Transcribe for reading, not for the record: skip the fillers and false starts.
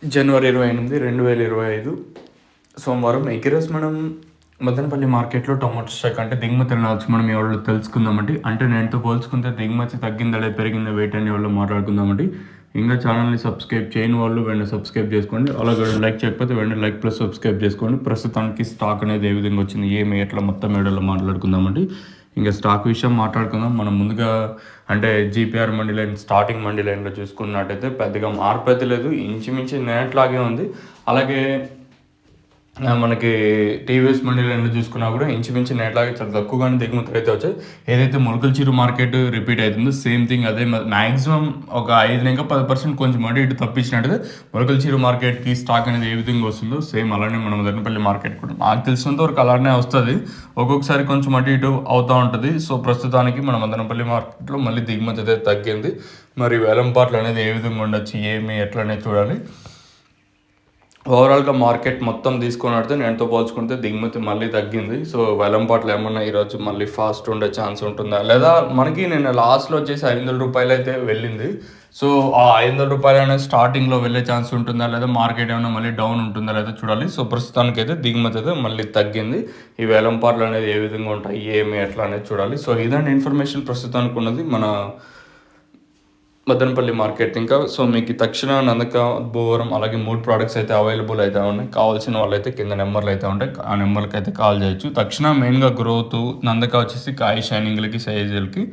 జనవరి 28, 2025 సోమవారం. ఎగిరేస్ మనం మదనపల్లి మార్కెట్లో టొమాటో స్టాక్ అంటే దిగుమతి రావచ్చు మనం ఎవరు తెలుసుకుందామండి. అంటే నేనుతో పోల్చుకుంటే దిగుమతి తగ్గిందా లేదా పెరిగిందా వెయిట్ అని వాళ్ళు మాట్లాడుకుందామండి. ఇంకా ఛానల్ని సబ్స్క్రైబ్ చేయని వాళ్ళు వెంటనే సబ్స్క్రైబ్ చేసుకోండి. అలాగే లైక్ చేయకపోతే వెంటనే లైక్ ప్లస్ సబ్స్క్రైబ్ చేసుకోండి. ప్రస్తుతానికి స్టాక్ అనేది ఏ విధంగా వచ్చింది ఏమి ఎట్లా మొత్తం వీడియోలో మాట్లాడుకుందామండి. ఇంకా స్టాక్ విషయం మాట్లాడుకుందాం. మనం ముందుగా అంటే GPR mandi line starting mandi లైన్లో చూసుకున్నట్టయితే పెద్దగా మార్పు అయితే లేదు, ఇంచుమించు నేట్లాగే ఉంది. అలాగే మనకి టీవీఎస్ మండీ లైన్లో చూసుకున్నా కూడా ఇంచుమించు నేట్లాగే చాలా తక్కువగానే దిగుమతులు అయితే వచ్చాయి. ఏదైతే మొలకల చీరు మార్కెట్ రిపీట్ అవుతుందో సేమ్ థింగ్ అదే మ్యాక్సిమం ఒక 5-10% కొంచెం అటు ఇటు తప్పించినట్టయితే మొలకల చీరు మార్కెట్కి స్టాక్ అనేది ఏ విధంగా వస్తుందో సేమ్ అలానే మన మదనపల్లి మార్కెట్ కూడా నాకు తెలిసినంత వరకు అలానే వస్తుంది. ఒక్కొక్కసారి కొంచెం అటు ఇటు అవుతూ ఉంటుంది. సో ప్రస్తుతానికి మన మదనపల్లి మార్కెట్లో మళ్ళీ దిగుమతి అయితే తగ్గింది. మరి వేలంపాట్లు అనేది ఏ విధంగా ఉండొచ్చు ఏమి ఎట్లా అనేది చూడాలి. ఓవరాల్గా మార్కెట్ మొత్తం తీసుకున్నట్టు నేనుతో పోల్చుకుంటే దిగుమతి మళ్ళీ తగ్గింది. సో వేలంపాట్లు ఏమన్నా ఈరోజు మళ్ళీ ఫాస్ట్ ఉండే ఛాన్స్ ఉంటుందా లేదా మనకి నేను లాస్ట్లో వచ్చేసి 500 రూపాయలు అయితే వెళ్ళింది. సో ఆ 500 రూపాయలు అనేది స్టార్టింగ్లో వెళ్ళే ఛాన్స్ ఉంటుందా లేదా మార్కెట్ ఏమైనా మళ్ళీ డౌన్ ఉంటుందా లేదా చూడాలి. సో ప్రస్తుతానికైతే దిగుమతి అయితే మళ్ళీ తగ్గింది. ఈ వేలంపాట్లు అనేది ఏ విధంగా ఉంటాయి ఏమి ఎట్లా అనేది చూడాలి. సో ఇదండి ఇన్ఫర్మేషన్ ప్రస్తుతానికి ఉన్నది మన మదనపల్లి మార్కెట్. ఇంకా సో మీకు తక్షణ నందక భూవరం అలాగే 3 ప్రోడక్ట్స్ అయితే అవైలబుల్ అయితే ఉన్నాయి. కావాల్సిన వాళ్ళైతే కింద నెంబర్లు అయితే ఉంటాయి, ఆ నెంబర్కి అయితే కాల్ చేయొచ్చు. తక్షణ మెయిన్గా గ్రోత్ నందక వచ్చేసి కాయ షైనింగ్లకి సైజులకి